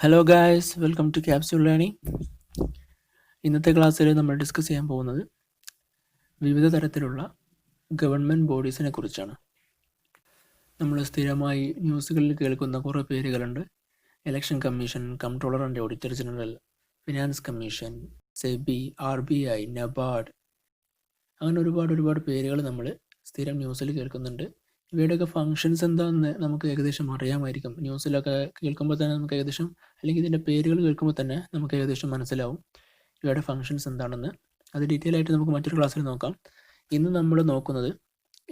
Hello guys, welcome to capsule learning. ഇന്നത്തെ ക്ലാസ്സിൽ നമ്മൾ ഡിസ്കസ് ചെയ്യാൻ പോകുന്നത് വിവിധ തരത്തിലുള്ള ഗവൺമെൻറ് ബോഡീസിനെ കുറിച്ചാണ്. നമ്മൾ സ്ഥിരമായി ന്യൂസുകളിൽ കേൾക്കുന്ന കുറേ പേരുകളുണ്ട്. Election commission, comptroller and auditor general, finance commission, SEBI, RBI, NABARD, അങ്ങനെ ഒരുപാട് പേരുകൾ നമ്മൾ സ്ഥിരം ന്യൂസിൽ കേൾക്കുന്നുണ്ട്. ഇവയുടെയൊക്കെ ഫങ്ഷൻസ് എന്താണെന്ന് നമുക്ക് ഏകദേശം അറിയാമായിരിക്കും. ന്യൂസിലൊക്കെ കേൾക്കുമ്പോൾ തന്നെ നമുക്ക് ഏകദേശം, അല്ലെങ്കിൽ ഇതിൻ്റെ പേരുകൾ കേൾക്കുമ്പോൾ തന്നെ നമുക്ക് ഏകദേശം മനസ്സിലാവും ഇവയുടെ ഫങ്ഷൻസ് എന്താണെന്ന്. അത് ഡീറ്റെയിൽ ആയിട്ട് നമുക്ക് മറ്റൊരു ക്ലാസ്സിൽ നോക്കാം. ഇന്ന് നമ്മൾ നോക്കുന്നത്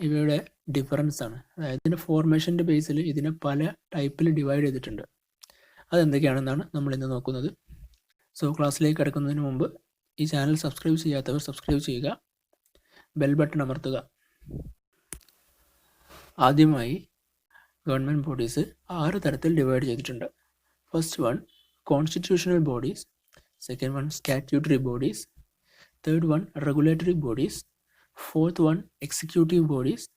ഇവയുടെ ഡിഫറൻസ് ആണ്. അതായത് ഇതിൻ്റെ ഫോർമേഷൻ്റെ ബേസിൽ ഇതിനെ പല ടൈപ്പിൽ ഡിവൈഡ് ചെയ്തിട്ടുണ്ട്. അതെന്തൊക്കെയാണെന്നാണ് നമ്മൾ ഇന്ന് നോക്കുന്നത്. സോ ക്ലാസ്സിലേക്ക് കിടക്കുന്നതിന് മുമ്പ് ഈ ചാനൽ സബ്സ്ക്രൈബ് ചെയ്യാത്തവർ സബ്സ്ക്രൈബ് ചെയ്യുക, ബെൽ ബട്ടൺ അമർത്തുക. ആദ്യമായി ഗവൺമെൻറ് ബോഡീസ് 6 തരത്തിൽ ഡിവൈഡ് ചെയ്തിട്ടുണ്ട്. First one constitutional bodies, second one statutory bodies, third one regulatory bodies, fourth one executive bodies,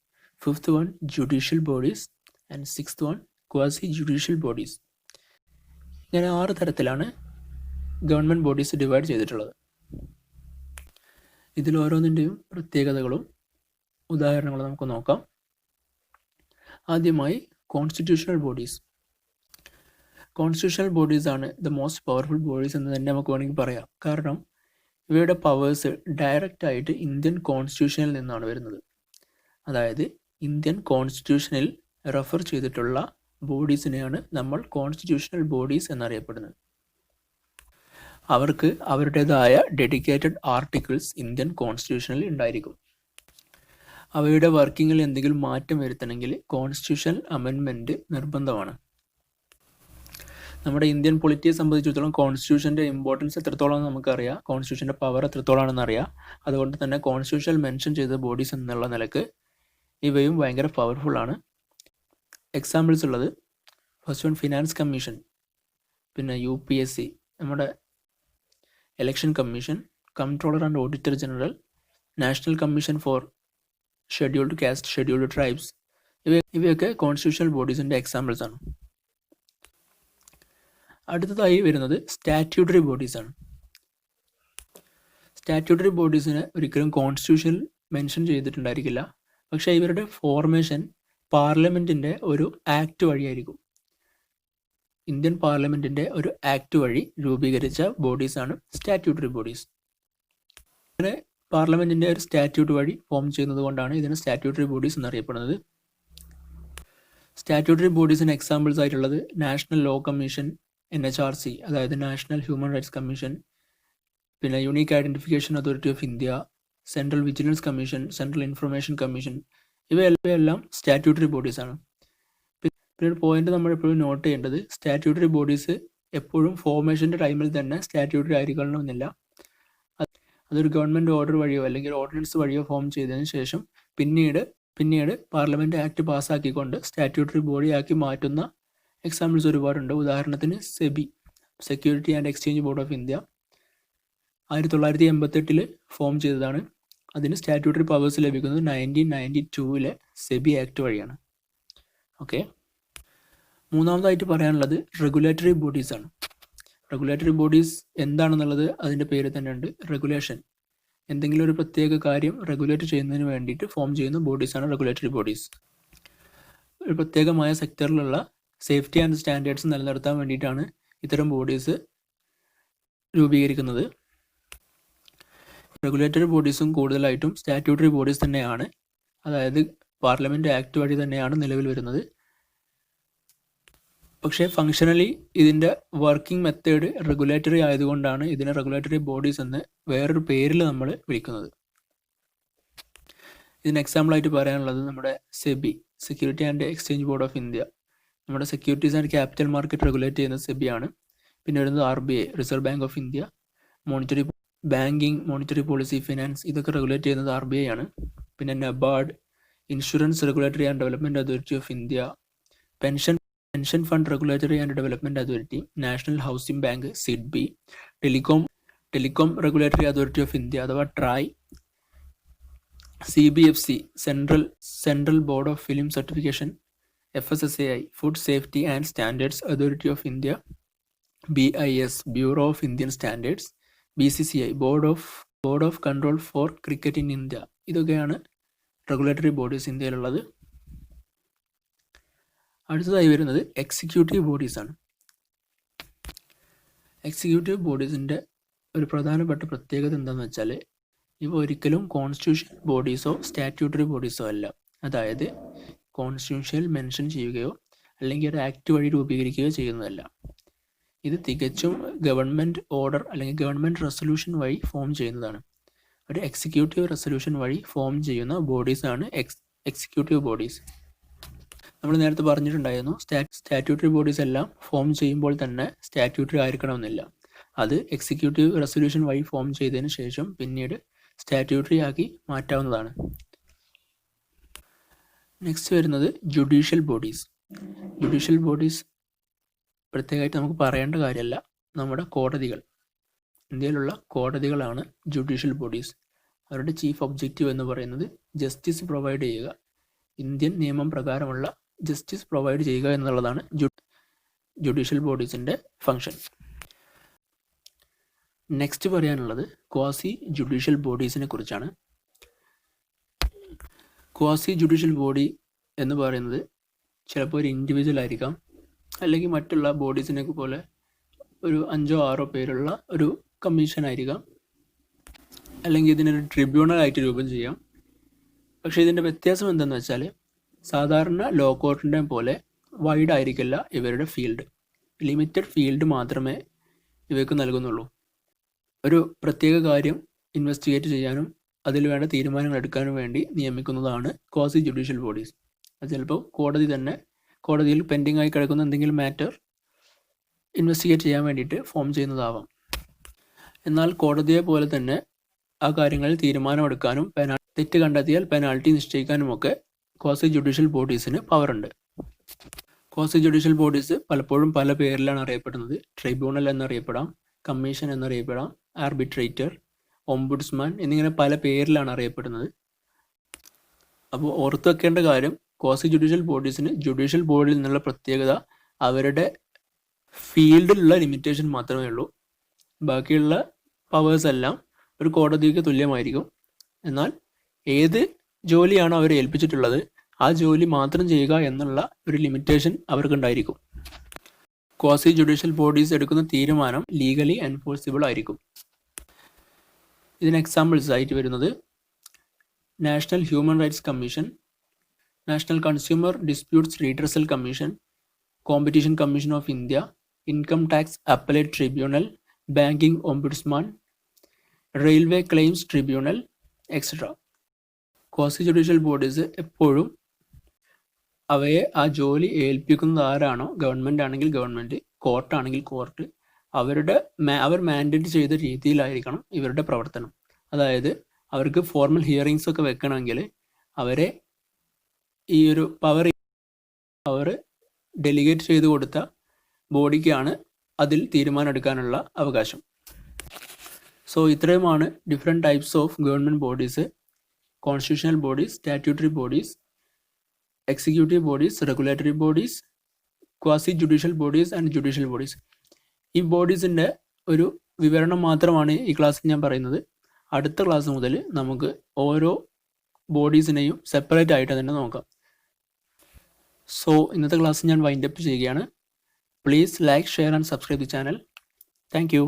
fifth one judicial bodies and sixth one quasi judicial bodies. ഇങ്ങനെ 6 തരത്തിലാണ് government bodies divide ചെയ്തിട്ടുള്ളത്. ഇതിൽ ഓരോന്നിൻ്റെയും പ്രത്യേകതകളും ഉദാഹരണങ്ങളും നമുക്ക് നോക്കാം. ആദ്യമായി കോൺസ്റ്റിറ്റ്യൂഷണൽ ബോഡീസ്. കോൺസ്റ്റിറ്റ്യൂഷണൽ ബോഡീസ് ആണ് ദ മോസ്റ്റ് പവർഫുൾ ബോഡീസ് എന്ന് തന്നെ നമുക്ക് വേണമെങ്കിൽ പറയാം. കാരണം ഇവയുടെ പവേഴ്സ് ഡയറക്റ്റ് ആയിട്ട് ഇന്ത്യൻ കോൺസ്റ്റിറ്റ്യൂഷനിൽ നിന്നാണ് വരുന്നത്. അതായത് ഇന്ത്യൻ കോൺസ്റ്റിറ്റ്യൂഷനിൽ റെഫർ ചെയ്തിട്ടുള്ള ബോഡീസിനെയാണ് നമ്മൾ കോൺസ്റ്റിറ്റ്യൂഷണൽ ബോഡീസ് എന്നറിയപ്പെടുന്നത്. അവർക്ക് അവരുടേതായ ഡെഡിക്കേറ്റഡ് ആർട്ടിക്കിൾസ് ഇന്ത്യൻ കോൺസ്റ്റിറ്റ്യൂഷനിൽ ഉണ്ടായിരിക്കും. അവയുടെ വർക്കിങ്ങിൽ എന്തെങ്കിലും മാറ്റം വരുത്തണമെങ്കിൽ കോൺസ്റ്റിറ്റ്യൂഷണൽ അമെൻമെൻറ്റ് നിർബന്ധമാണ്. നമ്മുടെ ഇന്ത്യൻ പൊളിറ്റിയെ സംബന്ധിച്ചിടത്തോളം കോൺസ്റ്റിറ്റ്യൂഷൻ്റെ ഇമ്പോർട്ടൻസ് എത്രത്തോളം നമുക്കറിയാം, കോൺസ്റ്റിറ്റ്യൂഷൻ്റെ പവർ എത്രത്തോളമാണെന്ന് അറിയാം. അതുകൊണ്ട് തന്നെ കോൺസ്റ്റിറ്റ്യൂഷനിൽ മെൻഷൻ ചെയ്ത ബോഡീസ് എന്നുള്ള നിലക്ക് ഇവയും ഭയങ്കര പവർഫുള്ളാണ്. എക്സാമ്പിൾസ് ഉള്ളത് ഫസ്റ്റ് വൺ ഫിനാൻസ് കമ്മീഷൻ, പിന്നെ UPSC, നമ്മുടെ election commission, comptroller and auditor general, national commission for scheduled caste, scheduled tribes, ഇവയൊക്കെ കോൺസ്റ്റിറ്റ്യൂഷണൽ ബോഡീസിൻ്റെ എക്സാമ്പിൾസ് ആണ്. അടുത്തതായി വരുന്നത് സ്റ്റാറ്റ്യൂട്ടറി ബോഡീസാണ്. സ്റ്റാറ്റ്യൂട്ടറി ബോഡീസിന് ഒരിക്കലും കോൺസ്റ്റിറ്റ്യൂഷനിൽ മെൻഷൻ ചെയ്തിട്ടുണ്ടായിരിക്കില്ല. പക്ഷേ ഇവരുടെ ഫോർമേഷൻ പാർലമെൻറ്റിൻ്റെ ഒരു ആക്ട് വഴിയായിരിക്കും. ഇന്ത്യൻ പാർലമെൻറ്റിൻ്റെ ഒരു ആക്ട് വഴി രൂപീകരിച്ച ബോഡീസാണ് സ്റ്റാറ്റ്യൂട്ടറി ബോഡീസ്. അങ്ങനെ പാർലമെൻറ്റിൻ്റെ ഒരു സ്റ്റാറ്റ്യൂട്ട് വഴി ഫോം ചെയ്യുന്നത് കൊണ്ടാണ് ഇതിന് സ്റ്റാറ്റ്യൂട്ടറി ബോഡീസ് എന്നറിയപ്പെടുന്നത്. സ്റ്റാറ്റ്യൂട്ടറി ബോഡീസിന് എക്സാമ്പിൾസ് ആയിട്ടുള്ളത് നാഷണൽ ലോ കമ്മീഷൻ, NHRC, അതായത് നാഷണൽ ഹ്യൂമൻ റൈറ്റ്സ് കമ്മീഷൻ, പിന്നെ unique identification authority of India, central vigilance commission, central information commission, ഇവയെല്ലാം സ്റ്റാറ്റ്യൂട്ടറി ബോഡീസാണ്. പിന്നെ ഒരു പോയിന്റ് നമ്മൾ എപ്പോഴും നോട്ട് ചെയ്യേണ്ടത്, സ്റ്റാറ്റ്യൂട്ടറി ബോഡീസ് എപ്പോഴും ഫോർമേഷൻ്റെ ടൈമിൽ തന്നെ സ്റ്റാറ്റ്യൂട്ടറി ആയിരിക്കണമെന്നില്ല. അതൊരു ഗവൺമെൻറ് ഓർഡർ വഴിയോ അല്ലെങ്കിൽ ഓർഡിനൻസ് വഴിയോ ഫോം ചെയ്തതിന് ശേഷം പിന്നീട് പാർലമെൻറ്റ് ആക്ട് പാസ്സാക്കിക്കൊണ്ട് സ്റ്റാറ്റ്യൂട്ടറി ബോഡി ആക്കി മാറ്റുന്ന എക്സാമ്പിൾസ് ഒരുപാടുണ്ട്. ഉദാഹരണത്തിന് SEBI, security and exchange board of India, 1988 form ചെയ്തതാണ്. അതിന് സ്റ്റാറ്റ്യൂട്ടറി പവേഴ്സ് ലഭിക്കുന്നത് 1992 സെബി ആക്ട് വഴിയാണ്. ഓക്കെ, മൂന്നാമതായിട്ട് പറയാനുള്ളത് റെഗുലേറ്ററി ബോഡീസാണ്. റെഗുലേറ്ററി ബോഡീസ് എന്താണെന്നുള്ളത് അതിൻ്റെ പേര് തന്നെ ഉണ്ട്, റെഗുലേഷൻ. എന്തെങ്കിലും ഒരു പ്രത്യേക കാര്യം റെഗുലേറ്റ് ചെയ്യുന്നതിന് വേണ്ടിയിട്ട് ഫോം ചെയ്യുന്ന ബോഡീസാണ് റെഗുലേറ്ററി ബോഡീസ്. ഒരു പ്രത്യേകമായ സെക്ടറിലുള്ള സേഫ്റ്റി ആൻഡ് സ്റ്റാൻഡേർഡ്സ് നിലനിർത്താൻ വേണ്ടിയിട്ടാണ് ഇത്തരം ബോഡീസ് രൂപീകരിക്കുന്നത്. റെഗുലേറ്ററി ബോഡീസും കൂടുതലായിട്ടും സ്റ്റാറ്റ്യൂട്ടറി ബോഡീസ് തന്നെയാണ്, അതായത് പാർലമെൻറ്റ് ആക്ട് വഴി തന്നെയാണ് നിലവിൽ വരുന്നത്. പക്ഷേ ഫങ്ഷണലി ഇതിൻ്റെ വർക്കിംഗ് മെത്തേഡ് റെഗുലേറ്ററി ആയതുകൊണ്ടാണ് ഇതിനെ റെഗുലേറ്ററി ബോഡീസ് എന്ന് വേറൊരു പേരിൽ നമ്മൾ വിളിക്കുന്നത്. ഇതിന് എക്സാമ്പിളായിട്ട് പറയാനുള്ളത് നമ്മുടെ SEBI, security and exchange board of India, നമ്മുടെ securities and capital market regulate ചെയ്യുന്നത് സെബിയാണ്. പിന്നെ വരുന്നത് RBI, reserve bank of India, banking, monetary policy, finance, ഇതൊക്കെ റെഗുലേറ്റ് ചെയ്യുന്നത് RBI ആണ്. പിന്നെ NABARD, insurance regulatory and development authority of India, pension fund regulatory and development authority, national housing bank SIDBI, telecom regulatory authority of India അഥവാ TRAI, CBFC, central board of film certification, FSSAI, food safety and standards authority of India, BIS Bureau of Indian Standards, BCCI board of control four cricket in India. ഇതൊക്കെയാണ് regulatory bodies ഇന്ത്യയിലുള്ളത്. അടുത്തതായി വരുന്നത് executive ബോഡീസാണ്. Executive ബോഡീസിൻ്റെ ഒരു പ്രധാനപ്പെട്ട പ്രത്യേകത എന്താണെന്ന് വെച്ചാൽ ഇവ ഒരിക്കലും കോൺസ്റ്റിറ്റ്യൂഷണൽ ബോഡീസോ സ്റ്റാറ്റ്യൂട്ടറി ബോഡീസോ അല്ല. അതായത് കോൺസ്റ്റിറ്റ്യൂഷനിൽ മെൻഷൻ ചെയ്യുകയോ അല്ലെങ്കിൽ ഒരു ആക്ട് വഴി രൂപീകരിക്കുകയോ ചെയ്യുന്നതല്ല. ഇത് തികച്ചും ഗവൺമെൻറ് ഓർഡർ അല്ലെങ്കിൽ ഗവൺമെൻറ് റെസൊല്യൂഷൻ വഴി ഫോം ചെയ്യുന്നതാണ്. ഒരു എക്സിക്യൂട്ടീവ് റെസൊല്യൂഷൻ വഴി ഫോം ചെയ്യുന്ന ബോഡീസാണ് എക്സിക്യൂട്ടീവ് ബോഡീസ്. നമ്മൾ നേരത്തെ പറഞ്ഞിട്ടുണ്ടായിരുന്നു സ്റ്റാറ്റ്യൂട്ടറി ബോഡീസ് എല്ലാം ഫോം ചെയ്യുമ്പോൾ തന്നെ സ്റ്റാറ്റ്യൂട്ടറി ആയിരിക്കണമെന്നില്ല. അത് എക്സിക്യൂട്ടീവ് റെസൊല്യൂഷൻ വഴി ഫോം ചെയ്തതിന് ശേഷം പിന്നീട് സ്റ്റാറ്റ്യൂട്ടറി ആക്കി മാറ്റാവുന്നതാണ്. നെക്സ്റ്റ് വരുന്നത് ജുഡീഷ്യൽ ബോഡീസ്. ജുഡീഷ്യൽ ബോഡീസ് പ്രത്യേകമായിട്ട് നമുക്ക് പറയേണ്ട കാര്യമല്ല. നമ്മുടെ കോടതികൾ, ഇന്ത്യയിലുള്ള കോടതികളാണ് ജുഡീഷ്യൽ ബോഡീസ്. അവരുടെ ചീഫ് ഒബ്ജക്റ്റീവ് എന്ന് പറയുന്നത് ജസ്റ്റിസ് പ്രൊവൈഡ് ചെയ്യുക, ഇന്ത്യൻ നിയമം പ്രകാരമുള്ള ജസ്റ്റിസ് പ്രൊവൈഡ് ചെയ്യുക എന്നുള്ളതാണ് ജുഡീഷ്യൽ ബോഡീസിൻ്റെ ഫങ്ഷൻ. നെക്സ്റ്റ് പറയാനുള്ളത് ക്വാസി ജുഡീഷ്യൽ ബോഡീസിനെ കുറിച്ചാണ്. ക്വാസി ജുഡീഷ്യൽ ബോഡി എന്ന് പറയുന്നത് ചിലപ്പോൾ ഒരു ഇൻഡിവിജ്വൽ ആയിരിക്കാം, അല്ലെങ്കിൽ മറ്റുള്ള ബോഡീസിനൊക്കെ പോലെ ഒരു 5-6 പേരുള്ള ഒരു കമ്മീഷൻ ആയിരിക്കാം, അല്ലെങ്കിൽ ഇതിനൊരു ട്രിബ്യൂണൽ ആയിട്ട് രൂപം ചെയ്യാം. പക്ഷേ ഇതിൻ്റെ വ്യത്യാസം എന്താണെന്ന് വെച്ചാൽ സാധാരണ ലോ കോർട്ടിൻ്റെ പോലെ വൈഡ് ആയിരിക്കില്ല ഇവരുടെ ഫീൽഡ്. ലിമിറ്റഡ് ഫീൽഡ് മാത്രമേ ഇവയ്ക്ക് നൽകുന്നുള്ളൂ. ഒരു പ്രത്യേക കാര്യം ഇൻവെസ്റ്റിഗേറ്റ് ചെയ്യാനും അതിൽ വേണ്ട തീരുമാനങ്ങൾ എടുക്കാനും വേണ്ടി നിയമിക്കുന്നതാണ് ക്വാസി ജുഡീഷ്യൽ ബോഡീസ്. അത് ചിലപ്പോൾ കോടതിയിൽ പെൻഡിങ് ആയി കിടക്കുന്ന എന്തെങ്കിലും മാറ്റർ ഇൻവെസ്റ്റിഗേറ്റ് ചെയ്യാൻ വേണ്ടിയിട്ട് ഫോം ചെയ്യുന്നതാവാം. എന്നാൽ കോടതിയെ പോലെ തന്നെ ആ കാര്യങ്ങളിൽ തീരുമാനമെടുക്കാനും തെറ്റ് കണ്ടെത്തിയാൽ പെനാൾട്ടി നിശ്ചയിക്കാനുമൊക്കെ ക്വാസി ജുഡീഷ്യൽ ബോഡീസിന് പവറുണ്ട്. ക്വാസി ജുഡീഷ്യൽ ബോഡീസ് പലപ്പോഴും പല പേരിലാണ് അറിയപ്പെടുന്നത്. ട്രൈബ്യൂണൽ എന്നറിയപ്പെടാം, കമ്മീഷൻ എന്നറിയപ്പെടാം, ആർബിട്രേറ്റർ, ഓംബുഡ്സ്മാൻ എന്നിങ്ങനെ പല പേരിലാണ് അറിയപ്പെടുന്നത്. അപ്പോൾ ഓർത്തു വെക്കേണ്ട കാര്യം, ക്വാസി ജുഡീഷ്യൽ ബോഡീസിന് ജുഡീഷ്യൽ ബോർഡിൽ നിന്നുള്ള പ്രത്യേകത അവരുടെ ഫീൽഡിലുള്ള ലിമിറ്റേഷൻ മാത്രമേ ഉള്ളൂ. ബാക്കിയുള്ള പവേഴ്സ് എല്ലാം ഒരു കോടതിക്ക് തുല്യമായിരിക്കും. എന്നാൽ ഏത് ജോലിയാണോ അവരെ ഏൽപ്പിച്ചിട്ടുള്ളത് ആ ജോലി മാത്രം ചെയ്യുക എന്നുള്ള ഒരു ലിമിറ്റേഷൻ അവർക്കുണ്ടായിരിക്കും. ക്വാസി ജുഡീഷ്യൽ ബോഡീസ് എടുക്കുന്ന തീരുമാനം ലീഗലി എൻഫോഴ്സിബിൾ ആയിരിക്കും. ഇതിന് എക്സാമ്പിൾസ് ആയിട്ട് വരുന്നത് national human rights commission, national consumer disputes redressal commission, competition commission of India, income tax appellate tribunal, banking ombudsman, railway claims tribunal etcetera. Quasi judicial bodies എപ്പോഴും അവയെ ആ ജോലി ഏൽപ്പിക്കുന്നത് ആരാണോ, ഗവൺമെൻറ് ആണെങ്കിൽ ഗവൺമെൻറ്, കോർട്ടാണെങ്കിൽ കോർട്ട്, അവർ മാൻഡേറ്റ് ചെയ്ത രീതിയിലായിരിക്കണം ഇവരുടെ പ്രവർത്തനം. അതായത് അവർക്ക് ഫോർമൽ ഹിയറിങ്സ് ഒക്കെ വെക്കണമെങ്കിൽ അവരെ ഈ ഒരു പവർ ഡെലിഗേറ്റ് ചെയ്ത് കൊടുത്ത ബോഡിക്കാണ് അതിൽ തീരുമാനം എടുക്കാനുള്ള അവകാശം. സോ ഇത്രയുമാണ് different types of government bodies: constitutional bodies, statutory bodies, executive bodies, regulatory bodies, quasi judicial bodies and judicial bodies. ഈ ബോഡീസിൻ്റെ ഒരു വിവരണം മാത്രമാണ് ഈ ക്ലാസ്സിൽ ഞാൻ പറയുന്നത്. അടുത്ത ക്ലാസ് മുതൽ നമുക്ക് ഓരോ ബോഡീസിനെയും സെപ്പറേറ്റ് ആയിട്ട് തന്നെ നോക്കാം. സോ ഇന്നത്തെ ക്ലാസ് ഞാൻ വൈൻഡ് അപ്പ് ചെയ്യുകയാണ്. Please like, share and subscribe the channel. Thank you.